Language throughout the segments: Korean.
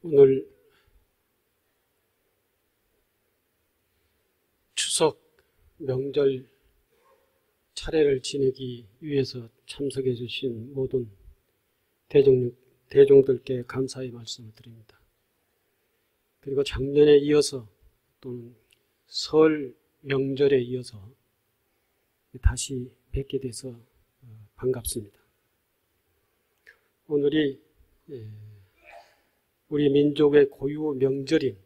오늘 추석 명절 차례를 지내기 위해서 참석해 주신 모든 대종들께 감사의 말씀을 드립니다. 그리고 작년에 이어서 또는 설 명절에 이어서 다시 뵙게 돼서 반갑습니다. 오늘이 우리 민족의 고유 명절인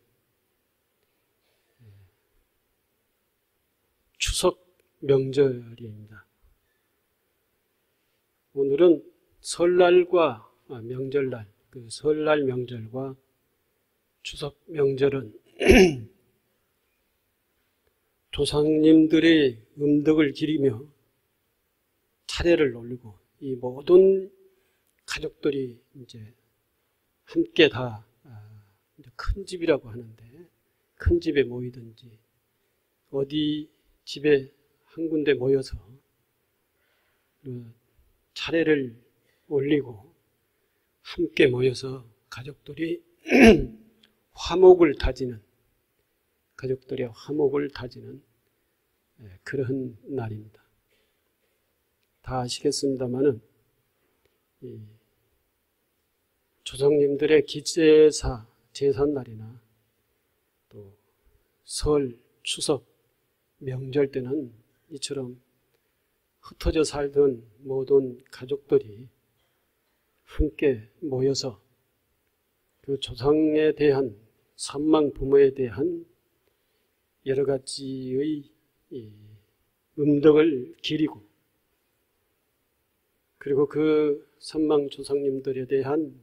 추석 명절입니다. 오늘은 설날과 명절날, 그 설날 명절과 추석 명절은 조상님들의 음덕을 기리며 차례를 올리고 이 모든 가족들이 이제 함께 다 큰 집이라고 하는데 큰 집에 모이든지 어디 집에 한 군데 모여서 차례를 올리고 함께 모여서 가족들이 화목을 다지는 가족들의 화목을 다지는 그런 날입니다. 다 아시겠습니다마는 조상님들의 기제사 제삿날이나 또 설, 추석, 명절 때는 이처럼 흩어져 살던 모든 가족들이 함께 모여서 그 조상에 대한 산망 부모에 대한 여러 가지의 음덕을 기리고 그리고 그 산망 조상님들에 대한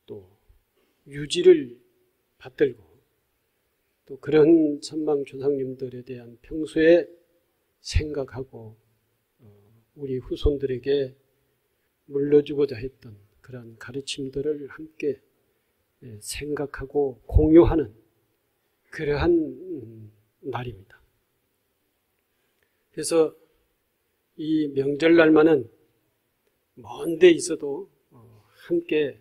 또 유지를 받들고 또 그런 산망 조상님들에 대한 평소에 생각하고 우리 후손들에게 물려주고자 했던 그런 가르침들을 함께 생각하고 공유하는 그러한 날입니다. 그래서 이 명절날만은 먼 데 있어도 함께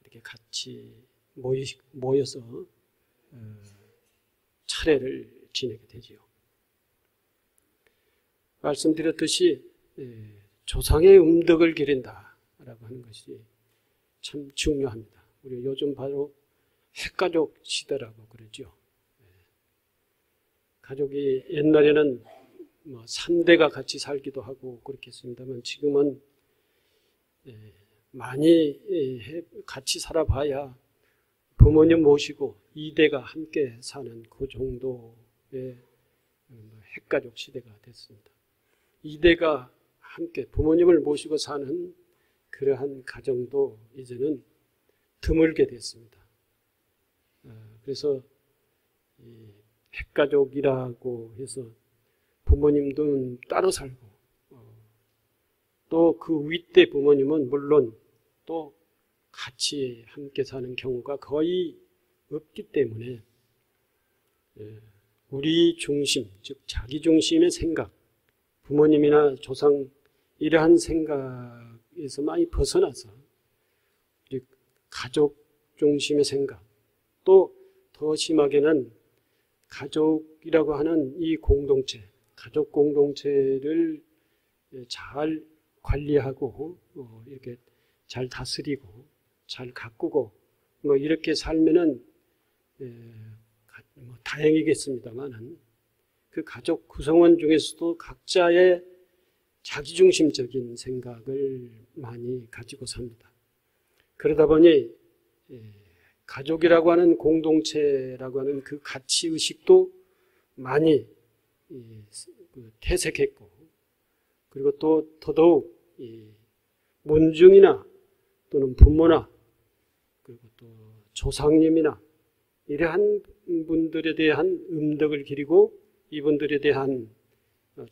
이렇게 같이 모여서 차례를 지내게 되지요. 말씀드렸듯이 조상의 음덕을 기린다라고 하는 것이 참 중요합니다. 우리 요즘 바로 핵가족 시대라고 그러죠. 가족이 옛날에는 3대가 같이 살기도 하고 그렇게 했습니다만 지금은 많이 같이 살아봐야 부모님 모시고 2대가 함께 사는 그 정도의 핵가족 시대가 됐습니다. 2대가 함께 부모님을 모시고 사는 그러한 가정도 이제는 드물게 됐습니다. 그래서 이 핵가족이라고 해서 부모님도 따로 살고 또 그 윗대 부모님은 물론 또 같이 함께 사는 경우가 거의 없기 때문에 우리 중심, 즉 자기 중심의 생각, 부모님이나 조상 이러한 생각에서 많이 벗어나서 우리 가족 중심의 생각, 또 더 심하게는 가족이라고 하는 이 공동체, 가족 공동체를 잘 관리하고 이렇게 잘 다스리고 잘 가꾸고 이렇게 살면은 다행이겠습니다만은 그 가족 구성원 중에서도 각자의 자기중심적인 생각을 많이 가지고 삽니다. 그러다 보니 가족이라고 하는 공동체라고 하는 그 가치의식도 많이 퇴색했고 그리고 또 더더욱 문중이나 또는 부모나 그리고 또 조상님이나 이러한 분들에 대한 음덕을 기리고 이분들에 대한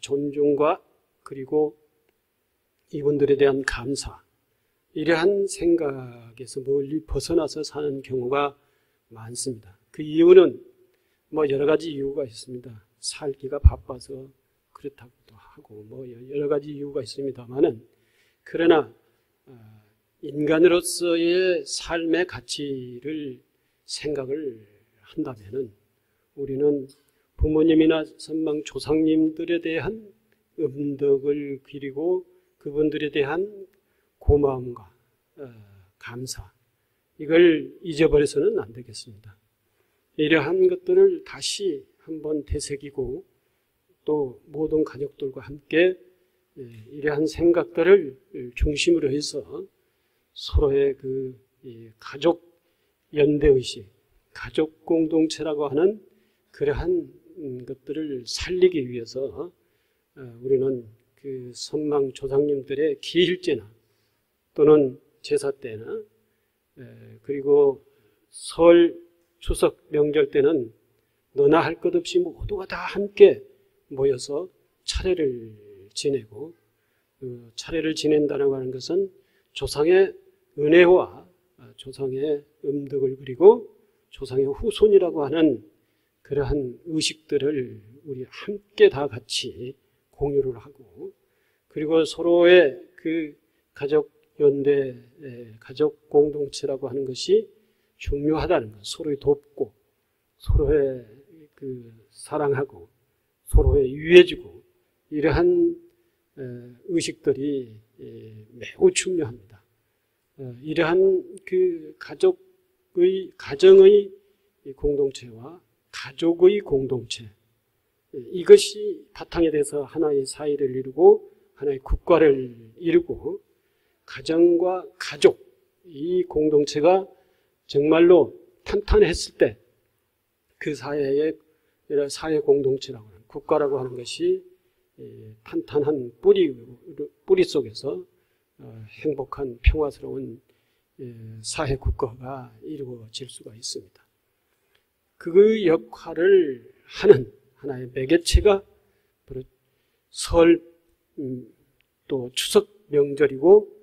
존중과 그리고 이분들에 대한 감사 이러한 생각에서 멀리 벗어나서 사는 경우가 많습니다. 그 이유는 여러 가지 이유가 있습니다. 살기가 바빠서 그렇다고도 하고 여러 가지 이유가 있습니다만은 그러나 인간으로서의 삶의 가치를 생각을 한다면은 우리는 부모님이나 선망 조상님들에 대한 음덕을 기리고 그분들에 대한 고마움과 감사, 이걸 잊어버려서는 안 되겠습니다. 이러한 것들을 다시 한번 되새기고 또 모든 가족들과 함께 이러한 생각들을 중심으로 해서 서로의 그 가족 연대의식, 가족 공동체라고 하는 그러한 것들을 살리기 위해서 우리는 그 선망 조상님들의 기일제나 또는 제사 때나 그리고 설, 추석, 명절 때는 너나 할 것 없이 모두가 다 함께 모여서 차례를 지내고, 차례를 지낸다고 하는 것은 조상의 은혜와 조상의 음덕을 그리고 조상의 후손이라고 하는 그러한 의식들을 우리 함께 다 같이 공유를 하고, 그리고 서로의 그 가족 연대, 가족 공동체라고 하는 것이 중요하다는 것, 서로의 돕고 서로의 그 사랑하고 서로의 유해주고, 이러한 의식들이 매우 중요합니다. 이러한 그 가정의 공동체와 가족의 공동체, 이것이 바탕에 대해서 하나의 사회를 이루고 하나의 국가를 이루고, 가정과 가족, 이 공동체가 정말로 탄탄했을 때 그 사회의 사회 공동체라고 하는, 국가라고 하는 것이 탄탄한 뿌리 속에서 행복한 평화스러운 사회 국가가 이루어질 수가 있습니다. 그 역할을 하는 하나의 매개체가 바로 설, 또 추석 명절이고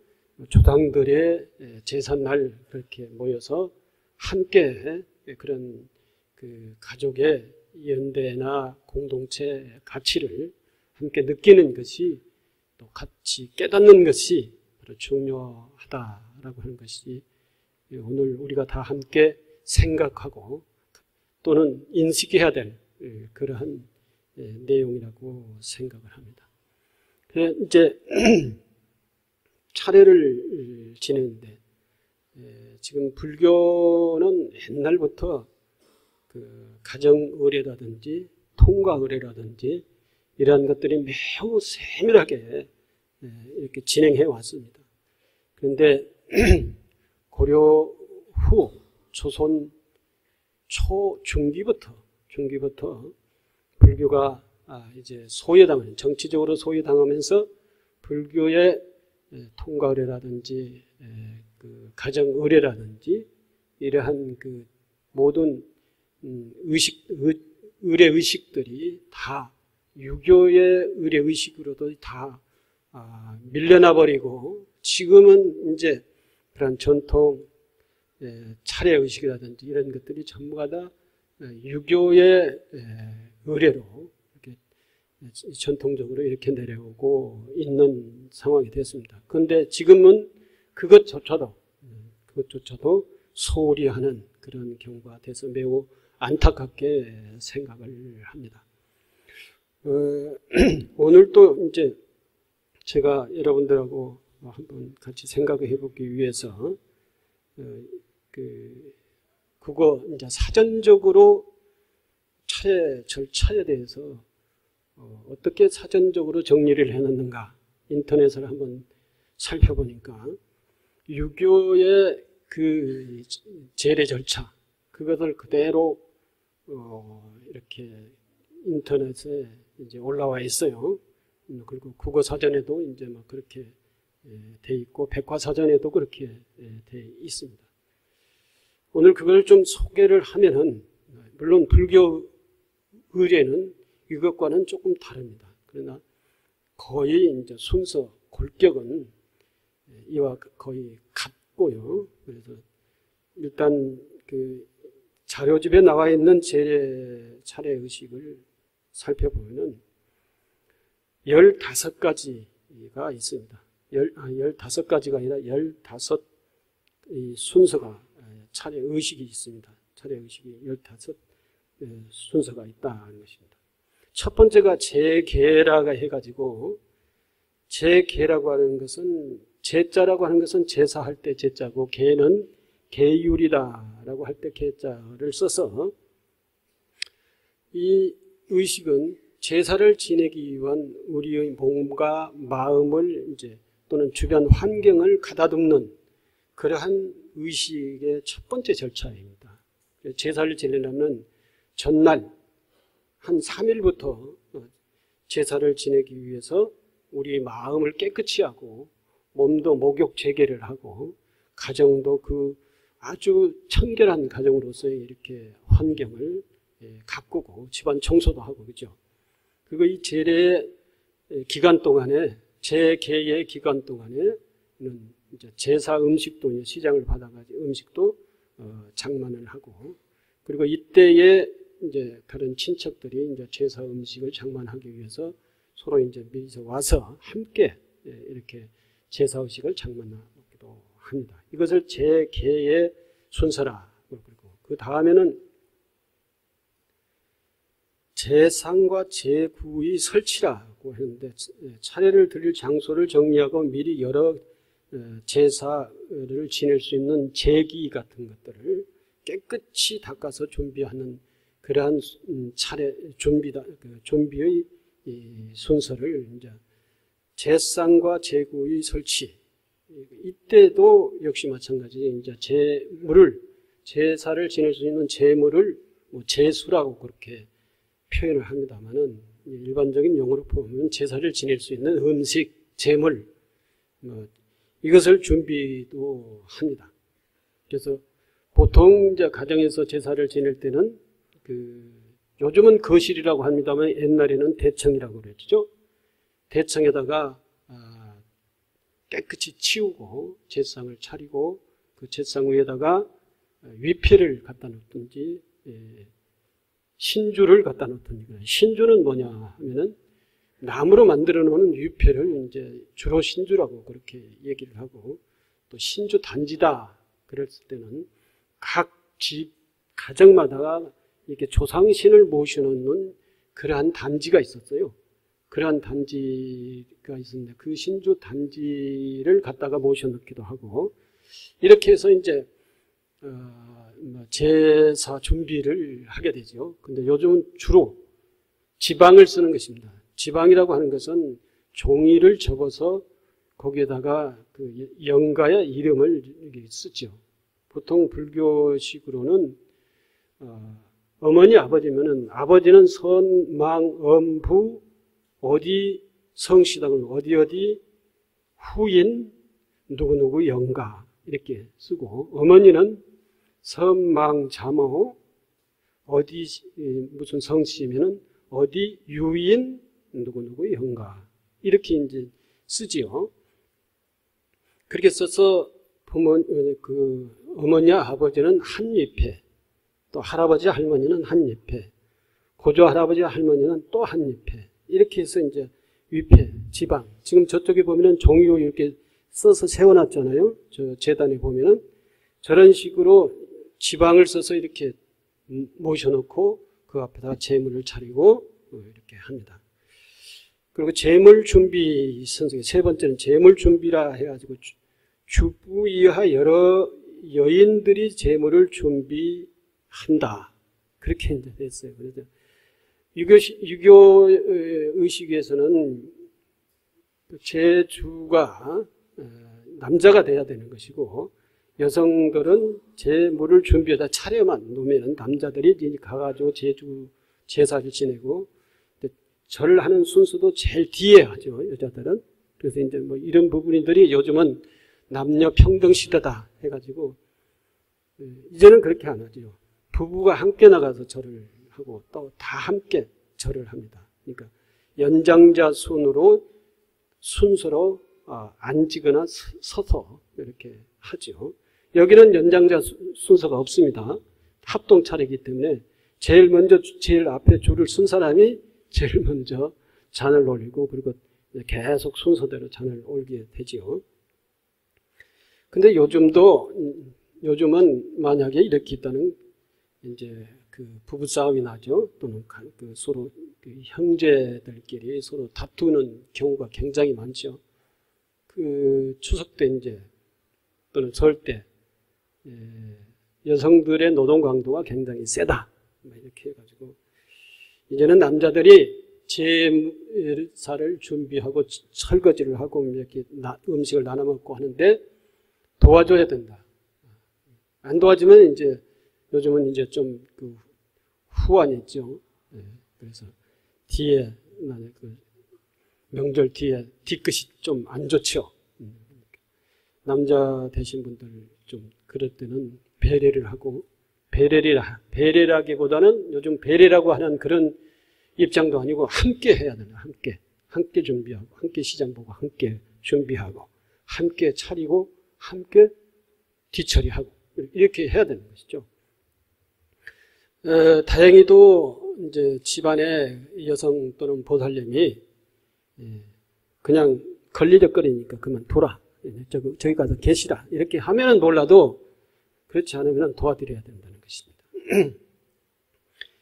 조상들의 제삿날 그렇게 모여서 함께 그런 그 가족의 연대나 공동체 가치를 함께 느끼는 것이, 또 같이 깨닫는 것이 바로 중요하다라고 하는 것이 오늘 우리가 다 함께 생각하고 또는 인식해야 될 그러한 내용이라고 생각을 합니다. 이제 차례를 지내는데, 지금 불교는 옛날부터 그 가정의례라든지 통가의례라든지 이러한 것들이 매우 세밀하게 이렇게 진행해 왔습니다. 그런데 고려 후 조선 중기부터 불교가 이제 소외당하는, 정치적으로 소외당하면서 불교의 통가의례라든지 그 가정의례라든지 이러한 그 모든 의례 의식들이 다 유교의 의례 의식으로도 다 밀려나 버리고, 지금은 이제 그런 전통 차례 의식이라든지 이런 것들이 전부가 다 유교의 의례로 이렇게 전통적으로 이렇게 내려오고 있는 상황이 됐습니다. 그런데 지금은 그것조차도 소홀히 하는 그런 경우가 돼서 매우 안타깝게 생각을 합니다. 오늘 또 이제 제가 여러분들하고 한번 같이 생각을 해보기 위해서 그거 이제 사전적으로 차례 절차에 대해서 어떻게 사전적으로 정리를 해놨는가 인터넷을 한번 살펴보니까 유교의 그 제례 절차, 그것을 그대로 이렇게 인터넷에 이제 올라와 있어요. 그리고 국어 사전에도 이제 막 그렇게 돼 있고 백과사전에도 그렇게 돼 있습니다. 오늘 그걸 좀 소개를 하면은, 물론 불교 의례는 이것과는 조금 다릅니다. 그러나 거의 이제 순서 골격은 이와 거의 같고요. 그래서 일단 그 자료집에 나와 있는 차례 의식을 살펴보면은 15가지가 있습니다. 15가지가 아니라 15 순서가 차례 의식이 있습니다. 차례 의식이 15 순서가 있다는 것입니다. 첫 번째가 제계라가 해가지고, 제계라고 하는 것은, 제자라고 하는 것은 제사할 때 제자고, 계는 계율이다라고 할 때 계자를 써서, 이 의식은 제사를 지내기 위한 우리의 몸과 마음을 이제 또는 주변 환경을 가다듬는 그러한 의식의 첫 번째 절차입니다. 제사를 지내려면 전날 한 3일부터 제사를 지내기 위해서 우리 마음을 깨끗이 하고 몸도 목욕 재개를 하고 가정도 그 아주 청결한 가정으로서의 이렇게 환경을 가꾸고 집안 청소도 하고 그죠. 그리고 이 제례의 기간 동안에 제계의 기간 동안에는 이제 제사 음식도 이제 시장을 받아가지고 음식도 장만을 하고 그리고 이때에 이제 다른 친척들이 이제 제사 음식을 장만하기 위해서 서로 이제 미리서 와서 함께 이렇게 제사 음식을 장만하기도 합니다. 이것을 제계의 순서라 그러고 그 다음에는 제상과 제구의 설치라고 했는데 차례를 드릴 장소를 정리하고 미리 여러 제사를 지낼 수 있는 제기 같은 것들을 깨끗이 닦아서 준비하는 그러한 차례 준비의 순서를 이제 제상과 제구의 설치. 이때도 역시 마찬가지 이제 제사를 지낼 수 있는 제물을 제수라고 그렇게 표현을 합니다만은 일반적인 용어로 보면 제사를 지낼 수 있는 음식, 제물 이것을 준비도 합니다. 그래서 보통 이제 가정에서 제사를 지낼 때는 요즘은 거실이라고 합니다만 옛날에는 대청이라고 그랬죠. 대청에다가 깨끗이 치우고 제상을 차리고 그 제상 위에다가 위패를 갖다 놓든지 신주를 갖다 놓든지. 신주는 뭐냐 하면은 나무로 만들어 놓은 위패를 이제 주로 신주라고 그렇게 얘기를 하고 또 신주 단지다 그랬을 때는 각 집 가정마다 이렇게 조상신을 모셔놓는 그러한 단지가 있었어요. 그러한 단지가 있었는데 그 신주 단지를 갖다가 모셔놓기도 하고 이렇게 해서 이제 제사 준비를 하게 되죠. 근데 요즘은 주로 지방을 쓰는 것입니다. 지방이라고 하는 것은 종이를 접어서 거기에다가 그 영가의 이름을 쓰죠. 보통 불교식으로는 어머니 아버지면은 아버지는 선, 망, 엄, 부, 어디 성씨당을 어디 후인 누구누구 영가 이렇게 쓰고 어머니는 선, 망, 자모 어디 무슨 성씨면은 어디 유인 누구누구 영가 이렇게 이제 쓰지요. 그렇게 써서 어머니와 아버지는 한 위패, 또 할아버지 할머니는 한 위패, 고조 할아버지 할머니는 또 한 위패 이렇게 해서 이제 위패, 지방. 지금 저쪽에 보면은 종이로 이렇게 써서 세워놨잖아요. 저 재단에 보면은 저런 식으로 지방을 써서 이렇게 모셔놓고 그 앞에다 제물을 차리고 이렇게 합니다. 그리고 제물 준비 선생님 세 번째는 제물 준비라 해가지고 주부 이하 여러 여인들이 제물을 준비한다. 그렇게 이제 됐어요. 그래서 유교 의식에서는 제주가 남자가 돼야 되는 것이고 여성들은 제물을 준비하다 차례만 놓으면 남자들이 가가지고 제사를 지내고 절을 하는 순서도 제일 뒤에 하죠. 여자들은. 그래서 이제 뭐 이런 부분들이 요즘은 남녀 평등 시대다 해가지고 이제는 그렇게 안 하죠. 부부가 함께 나가서 절을 하고 또 다 함께 절을 합니다. 그러니까 연장자 순서로 앉거나 서서 이렇게 하죠. 여기는 연장자 순서가 없습니다. 합동 차례이기 때문에 제일 앞에 줄을 쓴 사람이 제일 먼저 잔을 올리고 그리고 계속 순서대로 잔을 올리게 되지요. 근데 요즘은 만약에 이렇게 있다는 이제 그 부부싸움이 나죠. 또는 그 서로 그 형제들끼리 서로 다투는 경우가 굉장히 많죠. 그 추석 때 이제 또는 설 때 여성들의 노동 강도가 굉장히 세다. 이렇게 해가지고 이제는 남자들이 제사를 준비하고 설거지를 하고 이렇게 음식을 나눠 먹고 하는데 도와줘야 된다. 안 도와주면 이제 요즘은 이제 좀 그 후환이 있죠. 그래서 뒤에 그 명절 뒤에 뒤끝이 좀 안 좋죠. 남자 되신 분들 좀 그럴 때는 배려를 하고 배려라기보다는 요즘 배려라고 하는 그런 입장도 아니고 함께 해야 되나 함께 준비하고 함께 시장 보고 함께 준비하고 함께 차리고 함께 뒤처리하고 이렇게 해야 되는 것이죠. 다행히도 이제 집안에 여성 또는 보살님이 그냥 걸리적거리니까 그만둬라. 저기 가서 계시라. 이렇게 하면은 몰라도 그렇지 않으면 도와드려야 된다는 것입니다.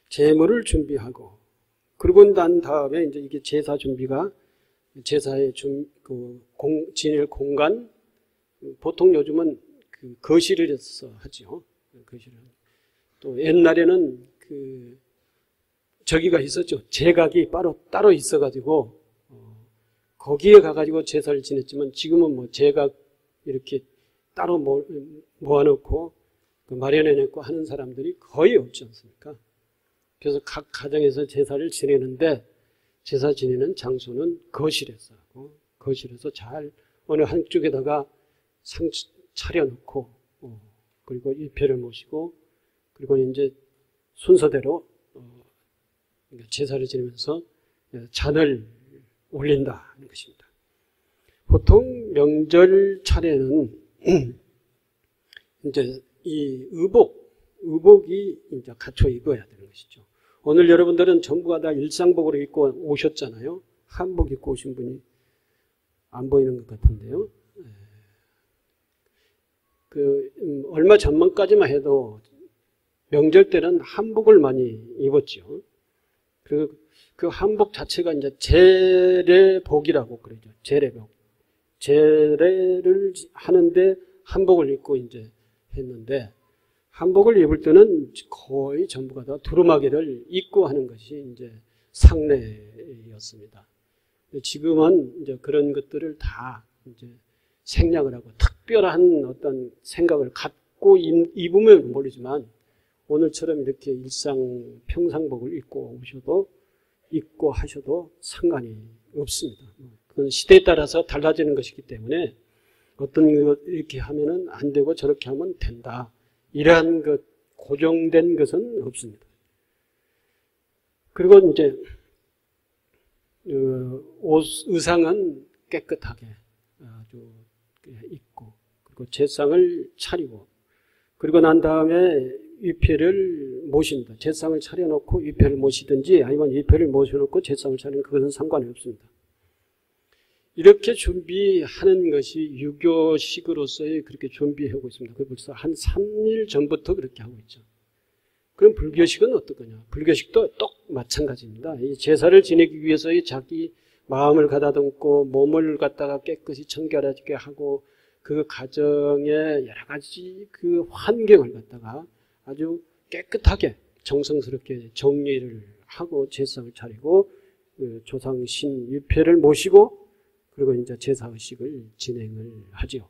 재물을 준비하고 그러고 난 다음에 이제 이게 제사 준비가 제사의 지낼 공간 보통 요즘은 그 거실에서 하죠. 거실을. 또 옛날에는 그 저기가 있었죠. 제각이 따로 있어가지고 거기에 가가지고 제사를 지냈지만 지금은 뭐 제각 이렇게 따로 모아놓고 마련해놓고 하는 사람들이 거의 없지 않습니까? 그래서 각 가정에서 제사를 지내는데 제사 지내는 장소는 거실에서 하고 거실에서 잘 어느 한쪽에다가 상 차려놓고 그리고 일패를 모시고 그리고 이제 순서대로 제사를 지내면서 잔을 올린다는 것입니다. 보통 명절 차례는 이제 이 의복이 이제 갖춰 입어야 되는 것이죠. 오늘 여러분들은 전부가 다 일상복으로 입고 오셨잖아요. 한복 입고 오신 분이 안 보이는 것 같은데요. 얼마 전만까지만 해도 명절 때는 한복을 많이 입었죠. 그 한복 자체가 이제 제례복이라고 그러죠. 제례복. 제례를 하는데 한복을 입고 이제 했는데 한복을 입을 때는 거의 전부가 다 두루마기를 입고 하는 것이 이제 상례였습니다. 지금은 이제 그런 것들을 다 이제 생략을 하고 특별한 어떤 생각을 갖고 입으면 모르지만 오늘처럼 이렇게 평상복을 입고 하셔도 상관이 없습니다. 그건 시대에 따라서 달라지는 것이기 때문에 어떤 것 이렇게 하면은 안 되고 저렇게 하면 된다. 이러한 것 고정된 것은 없습니다. 그리고 이제 의상은 깨끗하게 아주 입고 그리고 제상을 차리고 그리고 난 다음에 위패를 모십니다. 제상을 차려놓고 위패를 모시든지 아니면 위패를 모셔놓고 제상을 차리는 그것은 상관이 없습니다. 이렇게 준비하는 것이 유교식으로서의 그렇게 준비하고 있습니다. 그 벌써 한 3일 전부터 그렇게 하고 있죠. 그럼 불교식은 어떻거냐? 불교식도 똑 마찬가지입니다. 이 제사를 지내기 위해서 자기 마음을 가다듬고 몸을 갖다가 깨끗이 청결하게 하고 그 가정의 여러 가지 그 환경을 갖다가 아주 깨끗하게 정성스럽게 정리를 하고 제상을 차리고 그 조상신 위패를 모시고 그리고 이제 제사의식을 진행을 하죠.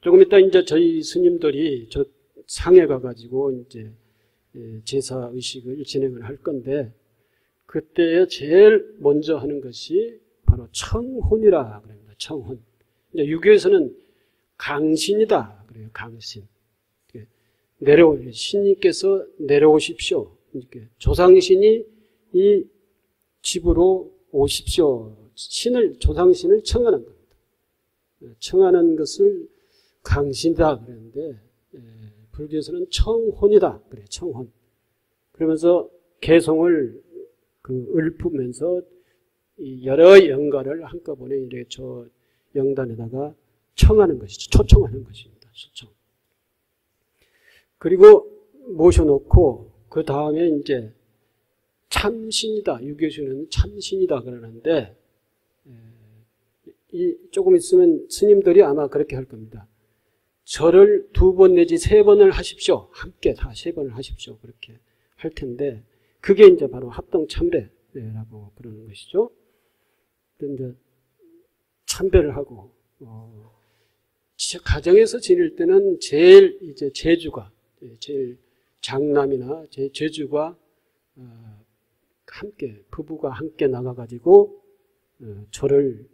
조금 이따 이제 저희 스님들이 저 상에 가가지고 이제 제사의식을 진행을 할 건데 그때 제일 먼저 하는 것이 바로 청혼이라 그럽니다. 청혼. 이제 유교에서는 강신이다 그래요. 강신. 신님께서 내려오십시오. 이렇게 조상신이 이 집으로 오십시오. 조상신을 청하는 겁니다. 청하는 것을 강신이다 그랬는데 불교에서는 청혼이다 그래요. 청혼. 그러면서 개송을 읊으면서 여러 영가를 한꺼번에 이렇게 저 영단에다가 청하는 것이죠. 초청하는 것입니다. 초청. 그리고 모셔놓고 그 다음에 이제 참신이다. 유교신은 참신이다 그러는데, 조금 있으면 스님들이 아마 그렇게 할 겁니다. 절을 2번 내지 3번을 하십시오. 함께 다 3번을 하십시오. 그렇게 할 텐데, 그게 이제 바로 합동 참배라고 그러는 것이죠. 이제 참배를 하고, 가정에서 지낼 때는 제일 이제 제주가, 제일 장남이나 제주가 함께, 부부가 함께 나가가지고 절을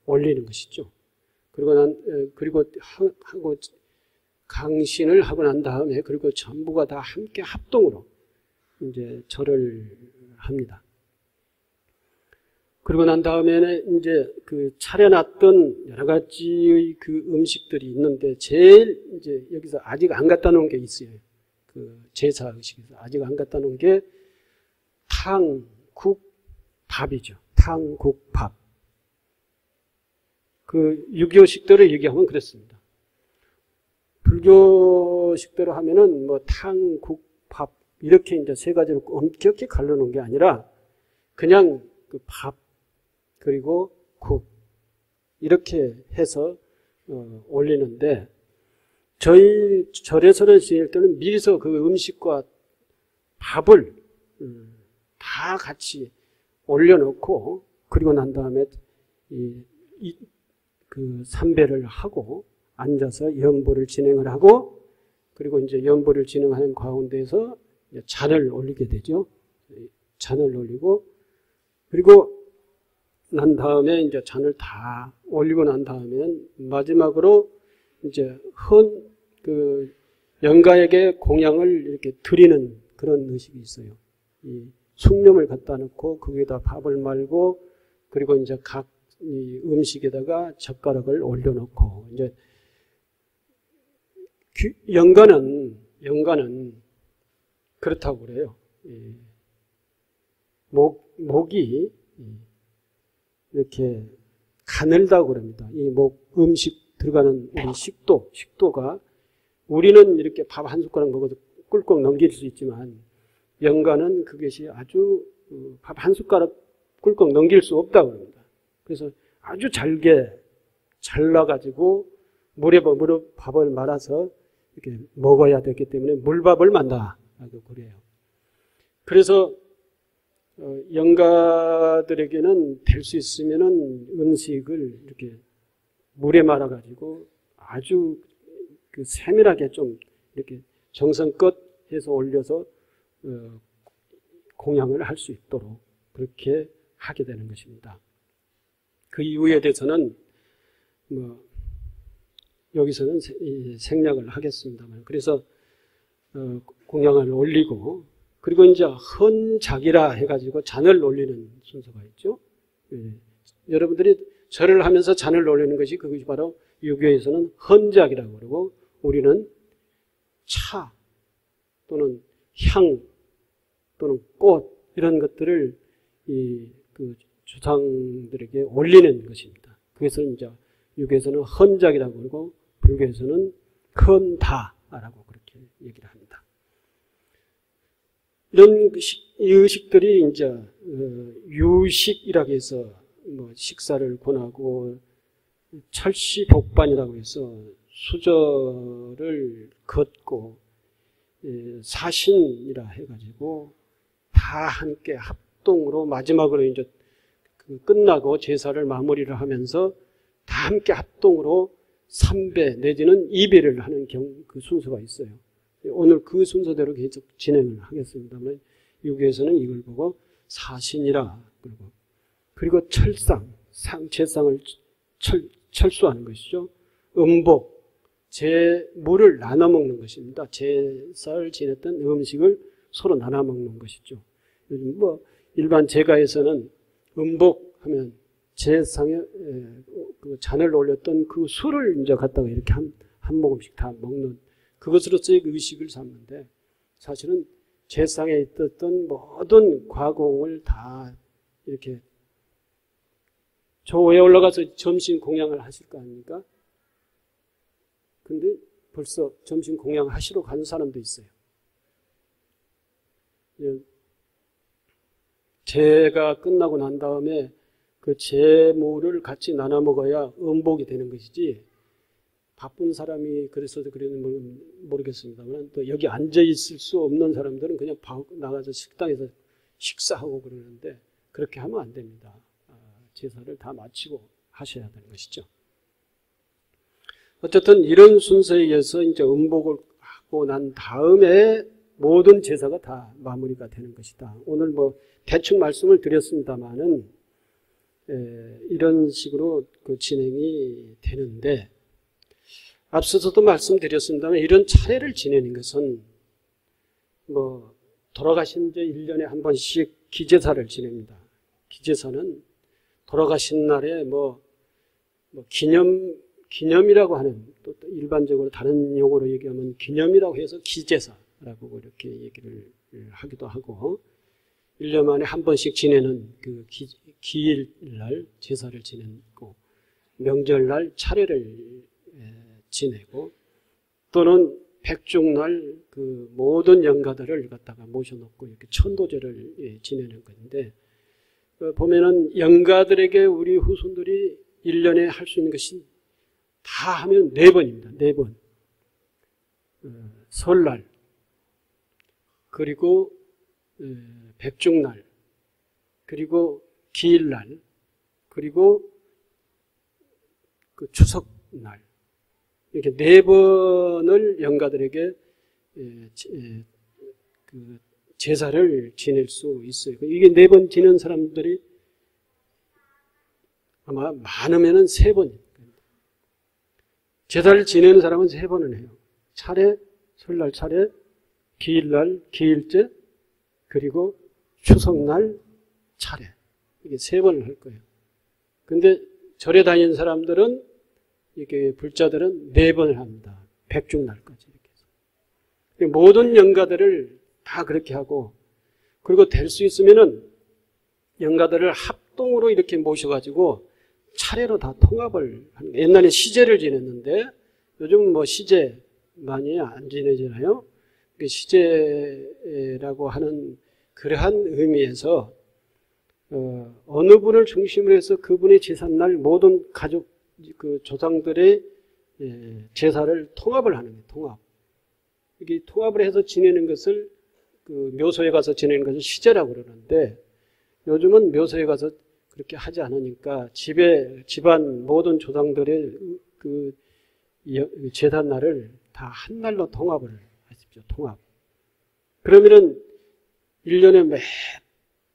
올리는 것이죠. 그리고 하고 강신을 하고 난 다음에 그리고 전부가 다 함께 합동으로 이제 절을 합니다. 그리고 난 다음에는 이제 그 차려놨던 여러 가지의 그 음식들이 있는데 제일 이제 여기서 아직 안 갖다 놓은 게 있어요. 그 제사 의식에서 아직 안 갖다 놓은 게 탕국밥이죠. 탕국밥. 그 유교식대로 얘기하면 그렇습니다. 불교식대로 하면은 뭐 탕국밥 이렇게 이제 3가지로 엄격히 갈라놓은 게 아니라 그냥 그 밥 그리고 국 이렇게 해서 올리는데 저희 절에서는 지낼 때는 미리서 그 음식과 밥을 다 같이 올려놓고 그리고 난 다음에 그 삼배를 하고 앉아서 연보를 진행을 하고 그리고 이제 연보를 진행하는 가운데에서 잔을 올리게 되죠. 잔을 올리고 그리고 난 다음에 이제 잔을 다 올리고 난 다음에는 마지막으로 이제 그 영가에게 공양을 이렇게 드리는 그런 의식이 있어요. 이 숭늉을 갖다 놓고 거기에다 밥을 말고 그리고 이제 각 이 음식에다가 젓가락을 올려놓고 이제 영가는 그렇다고 그래요. 목이 이렇게 가늘다고 그럽니다. 이 음식 들어가는 우리 식도가 우리는 이렇게 밥 한 숟가락 먹어도 꿀꺽 넘길 수 있지만 영가는 그것이 아주 밥 한 숟가락 꿀꺽 넘길 수 없다고 합니다. 그래서 아주 잘라가지고 물에 밥을 말아서 이렇게 먹어야 되기 때문에 물밥을 만다라고 그래요. 그래서 영가들에게는 될 수 있으면은 음식을 이렇게 물에 말아가지고 아주 그 세밀하게 좀 이렇게 정성껏 해서 올려서 공양을 할 수 있도록 그렇게 하게 되는 것입니다. 그 이유에 대해서는 여기서는 생략을 하겠습니다만 그래서 공양을 올리고 그리고 이제 헌작이라 해가지고 잔을 올리는 순서가 있죠. 여러분들이 절을 하면서 잔을 올리는 것이 그것이 바로 유교에서는 헌작이라고 그러고 우리는 차 또는 향 또는 꽃 이런 것들을 그 조상들에게 올리는 것입니다. 그것을 이제 유교에서는 헌작이라고 그러고 불교에서는 헌다라고 그렇게 얘기를 합니다. 이런 의식들이 이제 유식이라고 해서 식사를 권하고 철시복반이라고 해서 수저를 걷고 사신이라 해가지고 다 함께 합동으로 마지막으로 이제 끝나고 제사를 마무리를 하면서 다 함께 합동으로 3배 내지는 2배를 하는 그 순서가 있어요. 오늘 그 순서대로 계속 진행을 하겠습니다만 유교에서는 이걸 보고 사신이라 그리고 철상, 제상을 철수하는 것이죠. 음복, 제물을 나눠 먹는 것입니다. 제사를 지냈던 음식을 서로 나눠 먹는 것이죠. 요즘 일반 제가에서는 음복하면 제상에 그 잔을 올렸던 그 술을 이제 갖다가 이렇게 한 모금씩 다 먹는 그것으로서의 의식을 삼는데 사실은 제상에 있었던 모든 과공을 다 이렇게 저 위에 올라가서 점심 공양을 하실 거 아닙니까? 근데 벌써 점심 공양을 하시러 가는 사람도 있어요. 제가 끝나고 난 다음에 그 재물을 같이 나눠 먹어야 음복이 되는 것이지, 바쁜 사람이 그래서도 그러는 모르겠습니다만, 또 여기 앉아 있을 수 없는 사람들은 그냥 나가서 식당에서 식사하고 그러는데, 그렇게 하면 안 됩니다. 제사를 다 마치고 하셔야 되는 것이죠. 어쨌든 이런 순서에 의해서 이제 음복을 하고 난 다음에 모든 제사가 다 마무리가 되는 것이다. 오늘 뭐 대충 말씀을 드렸습니다만은, 이런 식으로 그 진행이 되는데, 앞서서도 말씀드렸습니다만, 이런 차례를 지내는 것은 뭐 돌아가신 지 1년에 한 번씩 기제사를 지냅니다. 기제사는 돌아가신 날에 기념이라고 하는, 또 일반적으로 다른 용어로 얘기하면 기념이라고 해서 기제사라고 이렇게 얘기를 하기도 하고, 1년 만에 한 번씩 지내는 그 기일날 제사를 지내고, 명절날 차례를 지내고, 또는 백중날 그 모든 영가들을 갖다가 모셔놓고 이렇게 천도제를 지내는 건데, 보면은 영가들에게 우리 후손들이 1년에 할 수 있는 것이 다 하면 4번입니다. 4번. 설날, 그리고 백중날, 그리고 기일날, 그리고 그 추석날, 이렇게 4번을 영가들에게 그 제사를 지낼 수 있어요. 이게 4번 지낸 사람들이 아마 많으면은 3번입니다. 제사를 지내는 사람은 3번은 해요. 차례, 설날 차례, 기일날, 기일제, 그리고 추석날 차례. 이게 3번을 할 거예요. 근데 절에 다니는 사람들은, 이게 불자들은 4번을 합니다. 백중날까지 이렇게 해서. 모든 영가들을 다 그렇게 하고, 그리고 될 수 있으면은 영가들을 합동으로 이렇게 모셔가지고 차례로 다 통합을 하는 거예요. 옛날에 시제를 지냈는데, 요즘은 뭐 시제 많이 안 지내잖아요. 시제라고 하는 그러한 의미에서 어느 분을 중심으로 해서 그분의 제삿날 모든 가족, 그 조상들의 제사를 통합을 하는 거예요. 통합. 이게 통합을 해서 지내는 것을, 그 묘소에 가서 지내는 것을 시제라고 그러는데, 요즘은 묘소에 가서 그렇게 하지 않으니까 집안 모든 조상들의 그 제삿날을 다 한 날로 통합을 하십시오. 통합. 그러면은 1년에 몇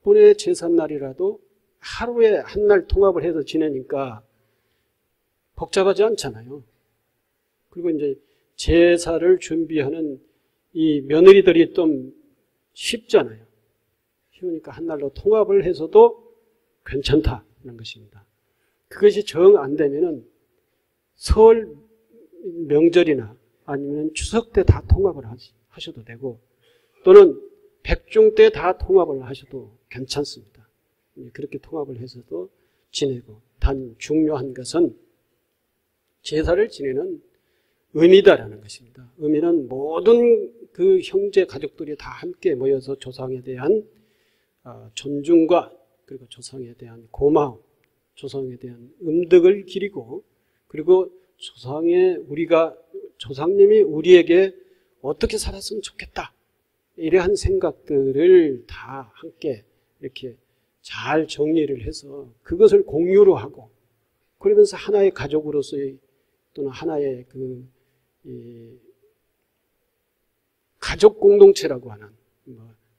분의 제삿날이라도 하루에 한 날 통합을 해서 지내니까 복잡하지 않잖아요. 그리고 이제 제사를 준비하는 이 며느리들이 좀 쉽잖아요. 쉬우니까 한 날로 통합을 해서도 괜찮다는 것입니다. 그것이 정 안 되면은 설 명절이나 아니면 추석 때 다 통합을 하셔도 되고, 또는 백중 때 다 통합을 하셔도 괜찮습니다. 그렇게 통합을 해서도 지내고, 단 중요한 것은 제사를 지내는 의미다라는 것입니다. 의미는 모든 그 형제 가족들이 다 함께 모여서 조상에 대한 존중과, 그리고 조상에 대한 고마움, 조상에 대한 음덕을 기리고, 그리고 조상님이 우리에게 어떻게 살았으면 좋겠다, 이러한 생각들을 다 함께 이렇게 잘 정리를 해서 그것을 공유로 하고, 그러면서 하나의 가족으로서의, 또는 하나의 가족 공동체라고 하는,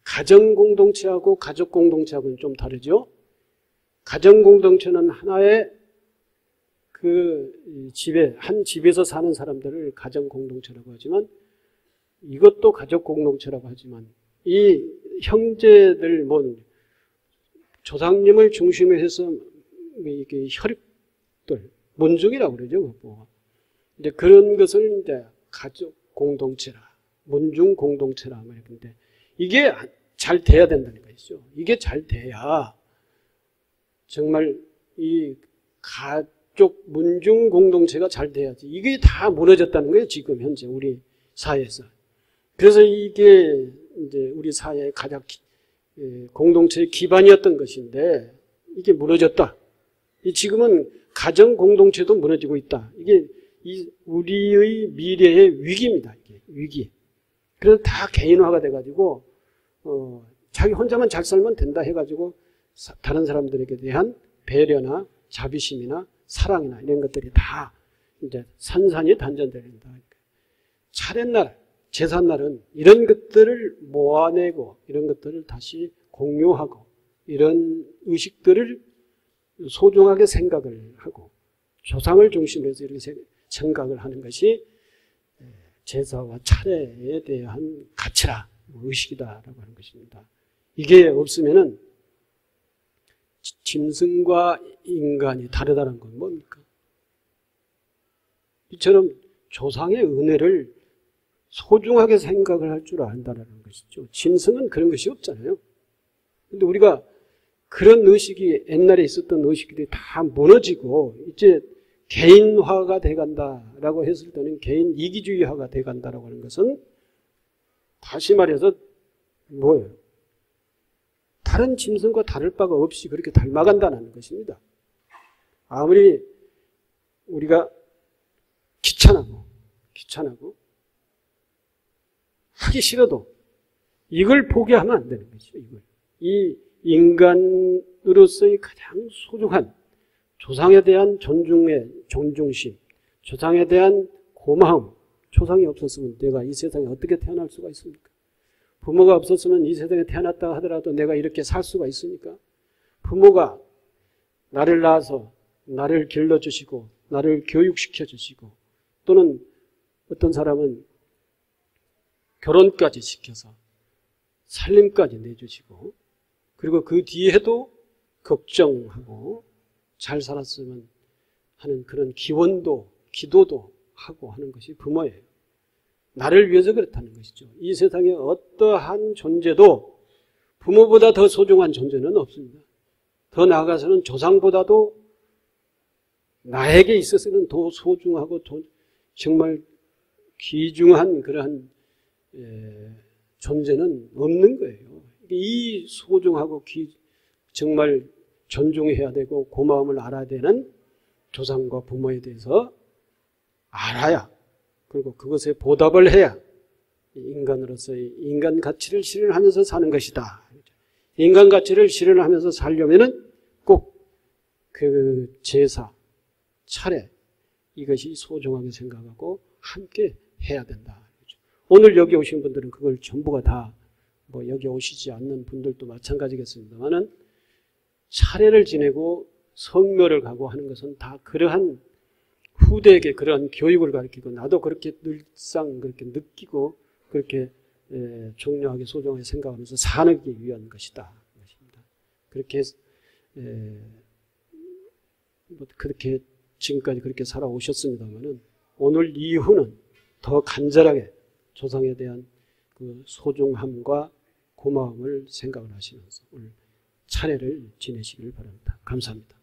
가정 공동체하고 가족 공동체하고는 좀 다르죠. 가정 공동체는 하나의 한 집에서 사는 사람들을 가정 공동체라고 하지만, 이것도 가족 공동체라고 하지만, 이 형제들, 조상님을 중심으로 해서 이게 혈육들, 문중이라고 그러죠. 이제 그런 것을 이제 가족 공동체라, 문중 공동체라 말인데, 이게 잘 돼야 된다는 것이죠. 이게 잘 돼야 정말 이 가족 문중 공동체가 잘 돼야지. 이게 다 무너졌다는 거예요. 지금 현재 우리 사회에서. 그래서 이게 이제 우리 사회의 가장 공동체의 기반이었던 것인데 이게 무너졌다. 지금은 가정 공동체도 무너지고 있다. 이게 우리의 미래의 위기입니다. 이게 위기. 그래서 다 개인화가 돼가지고 자기 혼자만 잘 살면 된다 해가지고 다른 사람들에게 대한 배려나 자비심이나 사랑이나 이런 것들이 다 이제 산산이 단절된다. 차례날, 제삿날은 이런 것들을 모아내고 이런 것들을 다시 공유하고 이런 의식들을 소중하게 생각을 하고 조상을 중심으로 해서 이렇게 생각을 하는 것이 제사와 차례에 대한 가치라, 의식이다라고 하는 것입니다. 이게 없으면은 짐승과 인간이 다르다는 건 뭡니까? 이처럼 조상의 은혜를 소중하게 생각을 할 줄 안다는 것이죠. 짐승은 그런 것이 없잖아요. 근데 우리가 그런 의식이 옛날에 있었던 의식들이 다 무너지고 이제 개인화가 돼간다라고 했을 때는 개인 이기주의화가 돼간다라고 하는 것은 다시 말해서 뭐예요? 다른 짐승과 다를 바가 없이 그렇게 닮아간다는 것입니다. 아무리 우리가 귀찮고 하기 싫어도 이걸 포기하면 안 되는 것이죠. 이 인간으로서의 가장 소중한 조상에 대한 존중심, 조상에 대한 고마움. 조상이 없었으면 내가 이 세상에 어떻게 태어날 수가 있습니까? 부모가 없었으면 이 세상에 태어났다 하더라도 내가 이렇게 살 수가 있습니까? 부모가 나를 낳아서 나를 길러주시고 나를 교육시켜주시고 또는 어떤 사람은 결혼까지 시켜서 살림까지 내주시고 그리고 그 뒤에도 걱정하고 잘 살았으면 하는 그런 기원도 기도도 하고 하는 것이 부모예요. 나를 위해서 그렇다는 것이죠. 이 세상에 어떠한 존재도 부모보다 더 소중한 존재는 없습니다. 더 나아가서는 조상보다도 나에게 있어서는 더 소중하고 정말 귀중한 그러한 존재는 없는 거예요. 이 소중하고 정말 존중해야 되고 고마움을 알아야 되는 조상과 부모에 대해서 알아야 그리고 그것에 보답을 해야 인간으로서의 인간 가치를 실현하면서 사는 것이다. 인간 가치를 실현하면서 살려면은 꼭 그 제사, 차례 이것이 소중하게 생각하고 함께 해야 된다. 오늘 여기 오신 분들은 그걸 전부가 다 뭐 여기 오시지 않는 분들도 마찬가지겠습니다만은 차례를 지내고 성묘를 가고 하는 것은 다 그러한 후대에게 그러한 교육을 가르치고 나도 그렇게 늘상 그렇게 느끼고 그렇게 중요하게 소중하게 생각하면서 사기 위한 것이다. 그렇게 그렇게 지금까지 그렇게 살아오셨습니다만은 오늘 이후는 더 간절하게 조상에 대한 그 소중함과 고마움을 생각을 하시면서 오늘 차례를 지내시길 바랍니다. 감사합니다.